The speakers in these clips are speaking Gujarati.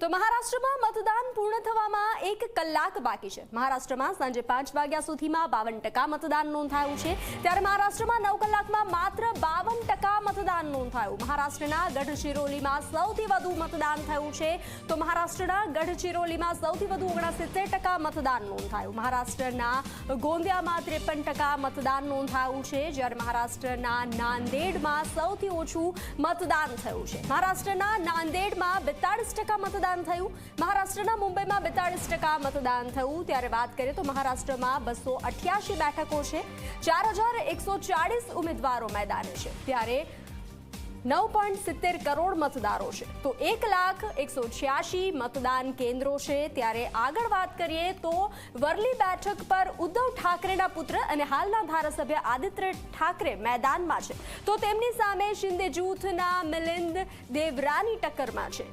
તો મહારાષ્ટ્રમાં મતદાન પૂર્ણ થવામાં 1 કલાક બાકી છે। મહારાષ્ટ્રમાં સાંજે 5 વાગ્યા સુધીમાં 52% મતદાન નોંધાયું છે, ત્યારે મહારાષ્ટ્રમાં 9 કલાકમાં માત્ર 52% મતદાન નોંધાયું। મહારાષ્ટ્રના ગઢચિરોલીમાં સૌથી વધુ મતદાન થયું છે, તો મહારાષ્ટ્રના ગઢચિરોલીમાં સૌથી વધુ 69% મતદાન નોંધાયું। મહારાષ્ટ્રના ગોંદિયામાં 53% મતદાન નોંધાયું છે, જ્યારે મહારાષ્ટ્રના નાંદેડમાં સૌથી ઓછું મતદાન થયું છે। મહારાષ્ટ્રના નાંદેડમાં 42% મતદાન થયું। મહારાષ્ટ્રના મુંબઈમાં 42% મતદાન થયું। ત્યારે વાત કરીએ તો મહારાષ્ટ્રમાં 288 બેઠકો છે, 4140 ઉમેદવારો મેદાને છે, ત્યારે 9.70 કરોડ મતદારો છે, તો 1,186 મતદાન કેન્દ્રો છે। ત્યારે આગળ વાત કરીએ તો વરલી બેઠક પર ઉદ્ધવ ઠાકરેના પુત્ર અને હાલના ધારાસભ્ય આદિત્ય ઠાકરે મેદાનમાં છે, તો તેમની સામે શિંદે જૂથના મિલિંદ દેવરાની ટક્કરમાં છે।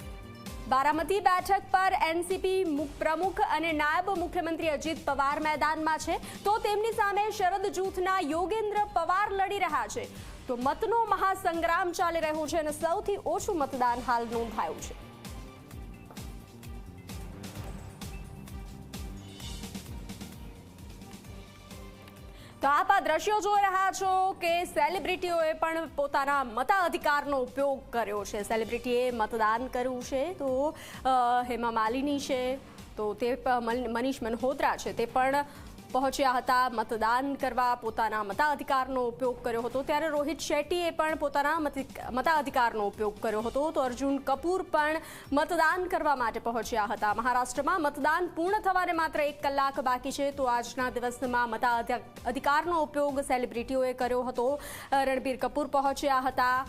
બારામતી બેઠક પર એનસીપી પ્રમુખ અને નાયબ મુખ્યમંત્રી અજીત પવાર મેદાનમાં છે, તો તેમની સામે શરદ જૂથના યોગેન્દ્ર પવાર લડી રહ્યા છે। તો મતનો મહાસંગ્રામ ચાલી રહ્યો છે અને સૌથી ઓછું મતદાન હાલ નોંધાયું છે। તો આપ આ દ્રશ્યો જોઈ રહ્યા છો કે સેલિબ્રિટીઓએ પણ પોતાના મતાધિકારનો ઉપયોગ કર્યો છે। સેલિબ્રિટીએ મતદાન કર્યું છે, તો હેમા માલિની છે, તો તે મનીષ મલ્હોત્રા છે, તે પણ પહોંચ્યા હતા મતદાન કરવા, પોતાના મતાધિકારનો ઉપયોગ કર્યો હતો। ત્યારે રોહિત શેટ્ટીએ પણ પોતાના મતાધિકારનો ઉપયોગ કર્યો હતો, તો અર્જુન કપૂર પણ મતદાન કરવા માટે પહોંચ્યા હતા। મહારાષ્ટ્રમાં મતદાન પૂર્ણ થવાને માત્ર 1 કલાક બાકી છે, તો આજના દિવસમાં મતાધિકારનો ઉપયોગ સેલિબ્રિટીઓએ કર્યો હતો। રણબીર કપૂર પહોંચ્યા હતા,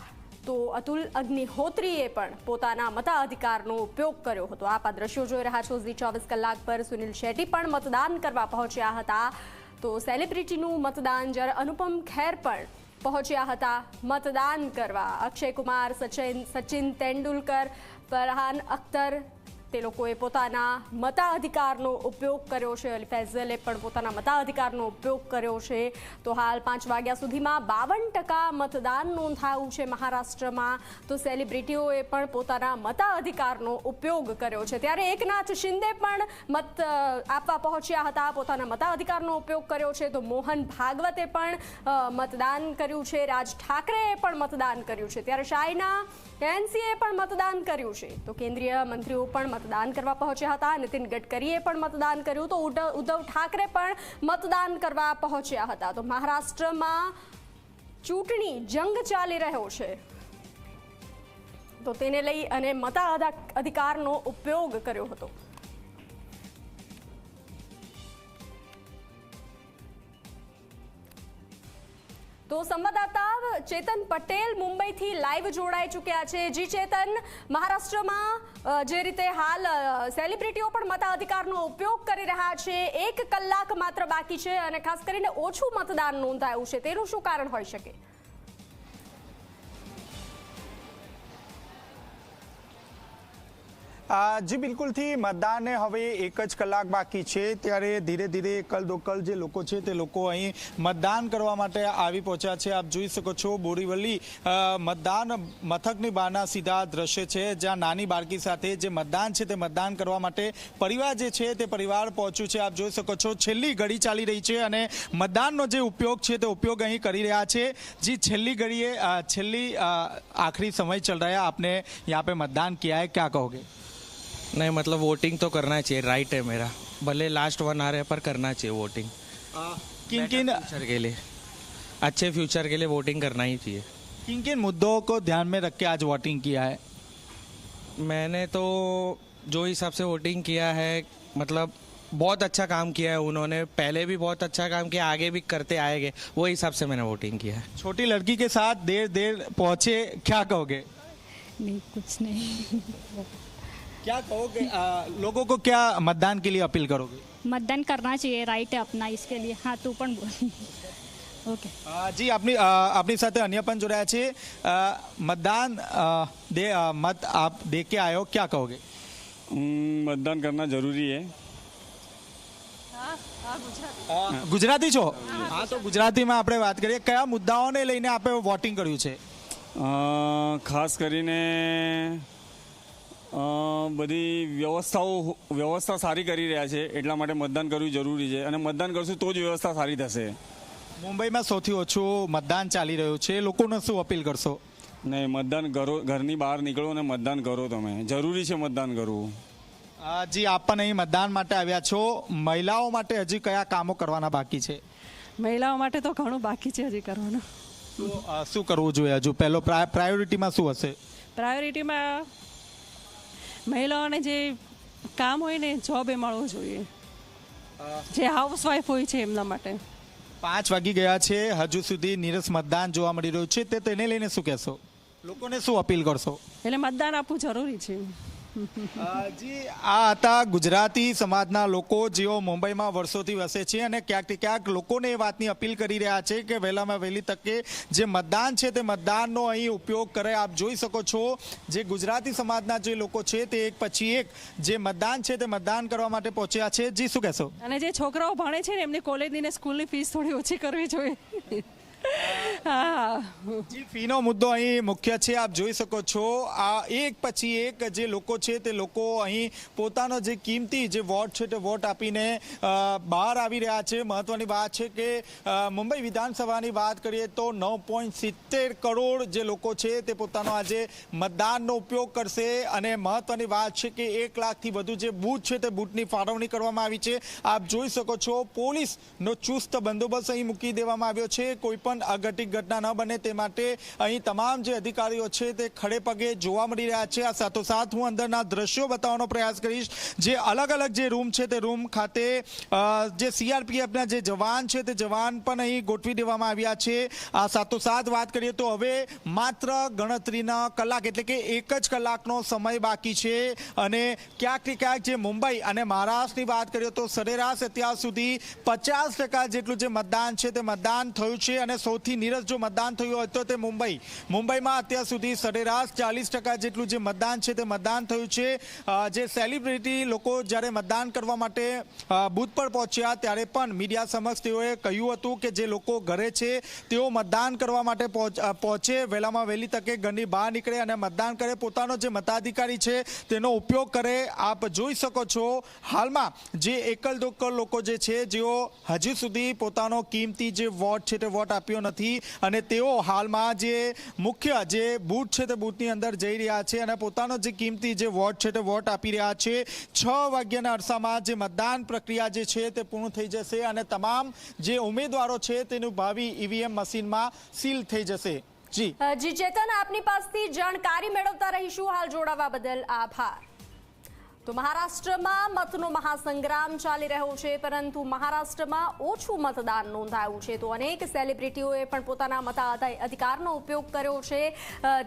તો અતુલ અગ્નિહોત્રીએ પણ પોતાના મતાધિકારનો ઉપયોગ કર્યો હતો। આપ આ દ્રશ્યો જોઈ રહ્યા છો ઝી 24 કલાક પર। સુનિલ શેટ્ટી પણ મતદાન કરવા પહોંચ્યા હતા, તો સેલિબ્રિટીનું મતદાન, જ્યારે અનુપમ ખેર પણ પહોંચ્યા હતા મતદાન કરવા। અક્ષય કુમાર, સચિન તેંડુલકર, ફરહાન અખ્તર, તે લોકોએ પોતાના મતાધિકારનો ઉપયોગ કર્યો છે। અલી ફૈઝલે પણ પોતાના મતાધિકારનો ઉપયોગ કર્યો છે। તો હાલ 5 વાગ્યા સુધીમાં 52% મતદાન નોંધાયું છે મહારાષ્ટ્રમાં, તો સેલિબ્રિટીઓએ પણ પોતાના મતાધિકારનો ઉપયોગ કર્યો છે। ત્યારે એકનાથ શિંદે પણ મત આપવા પહોંચ્યા હતા, પોતાના મતાધિકારનો ઉપયોગ કર્યો છે, તો મોહન ભાગવતે પણ મતદાન કર્યું છે, રાજ ઠાકરેએ પણ મતદાન કર્યું છે, ત્યારે શાયના એનસીએ પણ મતદાન કર્યું છે, તો કેન્દ્રીય મંત્રીઓ પણ મતદાન કરવા પહોંચ્યા હતા। નીતિન ગડકરીએ પણ મતદાન કર્યું, તો ઉદ્ધવ ઠાકરે પણ મતદાન કરવા પહોંચ્યા હતા। તો મહારાષ્ટ્રમાં ચૂંટણી જંગ ચાલી રહ્યો છે, તો તેને લઈ અને મતાધિકારનો ઉપયોગ કર્યો હતો। તો સંવાદદાતા ચેતન પટેલ મુંબઈથી લાઈવ જોડાઈ ચૂક્યા છે। જી ચેતન, મહારાષ્ટ્રમાં જે રીતે હાલ સેલિબ્રિટીઓ પણ મતાધિકારનો ઉપયોગ કરી રહ્યા છે, 1 કલાક માત્ર બાકી છે અને ખાસ કરીને ઓછું મતદાન નોંધાયું છે, તેનું શું કારણ હોઈ શકે? જી બિલકુલથી મતદાનને હવે 1 જ કલાક બાકી છે, ત્યારે ધીરે ધીરે એકલ દોકલ જે લોકો છે તે લોકો અહીં મતદાન કરવા માટે આવી પહોંચ્યા છે। આપ જોઈ શકો છો બોરીવલી મતદાન મથકની બહારના સીધા દ્રશ્ય છે, જ્યાં નાની બાળકી સાથે જે મતદાન છે તે મતદાન કરવા માટે પરિવાર જે છે તે પરિવાર પહોંચ્યું છે। આપ જોઈ શકો છો છેલ્લી ઘડી ચાલી રહી છે અને મતદાનનો જે ઉપયોગ છે તે ઉપયોગ અહીં કરી રહ્યા છે। जी छेल्ली घड़ी है, छेल्ली आखिरी समय चल रहा है, आपने यहाँ पे मतदान किया है, क्या कहोगे? नहीं मतलब वोटिंग तो करना चाहिए, राइट है मेरा, भले लास्ट 1 आवर है पर करना चाहिए वोटिंग। किन किन फ्यूचर के लिए, अच्छे फ्यूचर के लिए वोटिंग करना ही चाहिए। किन किन मुद्दों को ध्यान में रख के आज वोटिंग किया है? मैंने तो जो हिसाब से वोटिंग किया है, मतलब बहुत अच्छा काम किया है उन्होंने, पहले भी बहुत अच्छा काम किया, आगे भी करते आएंगे, वो हिसाब से मैंने वोटिंग किया है। छोटी लड़की के साथ देर पहुंचे, क्या कहोगे? नहीं कुछ नहीं। क्या कहोगे, लोगों को क्या मतदान के लिए अपील करोगे? मतदान करना चाहिए, राइट है अपना, इसके लिए। हाँ तू पण बोल। ओके જી આપની સાથે અન્ય પણ જોડાયા છે। મતદાન મત આપ દે કે આયો, क्या कहोगे? मतदान करना जरूरी है। ગુજરાતી છો? હા, તો ગુજરાતીમાં આપણે વાત કરીએ, કયા મુદ્દાઓને લઈને આપણે વોટિંગ કર્યું છે? ખાસ કરીને બધી વ્યવસ્થા સારી કરી રહ્યા છે, એટલા માટે મતદાન કરવું જરૂરી છે અને મતદાન કરશું તો જ વ્યવસ્થા સારી થશે. મુંબઈમાં સૌથી ઓછું મતદાન ચાલી રહ્યું છે, લોકોને શું અપીલ કરશો? નહીં, મતદાન કરો, ઘરની બહાર નીકળો અને મતદાન કરો. તમે જરૂરી છે મતદાન કરવું. જી, આપ પણ અહીં મતદાન માટે આવ્યા છો. મહિલાઓ માટે હજી કયા કામો કરવાના બાકી છે? મહિલાઓ માટે તો ઘણું બાકી છે હજી કરવાનું. શું કરવું જોઈએ હજુ? પહેલો પ્રાયોરિટીમાં શું હશે? પ્રાયોરિટીમાં મહિલાઓને જે કામ હોય ને જોબ એ મળવું જોઈએ, જે હાઉસવાઈફ હોય છે એમના માટે. 5 વાગી ગયા છે, હજુ સુધી નીરસ મતદાન જોવા મળી રહ્યું છે, તેને લઈને શું કહેશો? લોકોને શું અપીલ કરશો? એટલે મતદાન આપવું જરૂરી છે. જી, આ હતા ગુજરાતી સમાજના લોકો જેઓ મુંબઈમાં વર્ષોથી વસે છે અને ક્યાંક ને ક્યાંક લોકોને એ વાતની અપીલ કરી રહ્યા છે કે વહેલામાં વહેલી તકે જે મતદાન છે તે મતદાનનો અહીં ઉપયોગ કરે. આપ જોઈ શકો છો, જે ગુજરાતી સમાજના જે લોકો છે તે એક પછી એક જે મતદાન છે તે મતદાન કરવા માટે પહોંચ્યા છે. જી, શું કહેશો? અને જે છોકરાઓ ભણે છે ને એમની કોલેજની ને સ્કૂલની ફીસ થોડી ઓછી કરવી જોઈએ. જી, ફીનો મુદ્દો અહીં મુખ્ય છે. આપ જોઈ શકો છો, આ એક પછી એક જે લોકો છે તે લોકો અહીં પોતાનો જે કિંમતી જે વોટ છે તે વોટ આપીને બહાર આવી રહ્યા છે. મહત્વની વાત છે કે મુંબઈ વિધાનસભાની વાત કરીએ તો 9.70 કરોડ જે લોકો છે તે પોતાનો આજે મતદાનનો ઉપયોગ કરશે અને મહત્વની વાત છે કે 1 લાખથી વધુ જે બૂથ છે તે બૂથની ફાળવણી કરવામાં આવી છે. આપ જોઈ શકો છો, પોલીસનો ચુસ્ત બંદોબસ્ત અહીં મૂકી દેવામાં આવ્યો છે. કોઈ પણ અઘટિત ઘટના ન બને તે માટે અહીં તમામ જે અધિકારીઓ છે તે ખડે પગે જોવા મળી રહ્યા છે. આ સાથોસાથ હું અંદરના દ્રશ્યો બતાવવાનો પ્રયાસ કરીશ. જે અલગ અલગ જે રૂમ છે તે રૂમ ખાતે જે સીઆરપીએફના જે જવાન છે તે જવાન પણ અહીં ગોઠવી દેવામાં આવ્યા છે. આ સાથોસાથ વાત કરીએ તો હવે માત્ર ગણતરીના કલાક એટલે કે 1 જ કલાકનો સમય બાકી છે અને ક્યાંક ને ક્યાંક જે મુંબઈ અને મહારાષ્ટ્રની વાત કરીએ તો સરેરાશ અત્યાર સુધી 50% જેટલું જે મતદાન છે તે મતદાન થયું છે અને સૌથી નીરસ જો મતદાન થયું હોય તો તે મુંબઈમાં અત્યાર સુધી સરેરાશ 40% જેટલું જે મતદાન છે તે મતદાન થયું છે. જે સેલિબ્રિટી લોકો જ્યારે મતદાન કરવા માટે બૂથ પર પહોંચ્યા ત્યારે પણ મીડિયા સમક્ષ તેઓએ કહ્યું હતું કે જે લોકો ઘરે છે તેઓ મતદાન કરવા માટે પહોંચે, વહેલામાં વહેલી તકે ઘરની બહાર નીકળે અને મતદાન કરે, પોતાનો જે મતાધિકારી છે તેનો ઉપયોગ કરે. આપ જોઈ શકો છો, હાલમાં જે એકલ દોકલ લોકો જે છે જેઓ હજુ સુધી પોતાનો કિંમતી જે વોટ છે તે વોટ આપ્યો નથી અને તેઓ હાલમાં જે મુખ્ય જે બૂથ છે તે બૂથની અંદર જઈ રહ્યા છે અને પોતાનો જે કિંમતી જે વોટ છે તે વોટ આપી રહ્યા છે. 6 વાગ્યાના અરસામાં જે મતદાન પ્રક્રિયા જે છે તે પૂર્ણ થઈ જશે અને તમામ જે ઉમેદવારો છે તેનું ભાવિ ઈવીએમ મશીનમાં સીલ થઈ જશે. જી, ચેતન, આપની પાસેથી જાણકારી મેળવતા રહીશું. હાલ જોડાવા બદલ આભાર. તો મહારાષ્ટ્રમાં મતનો મહાસંગ્રામ ચાલી રહ્યો છે, પરંતુ મહારાષ્ટ્રમાં ઓછું મતદાન નોંધાયું છે. તો અનેક સેલિબ્રિટીઓએ પણ પોતાના મતાધિકારનો ઉપયોગ કર્યો છે,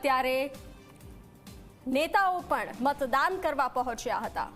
ત્યારે નેતાઓ પણ મતદાન કરવા પહોંચ્યા હતા.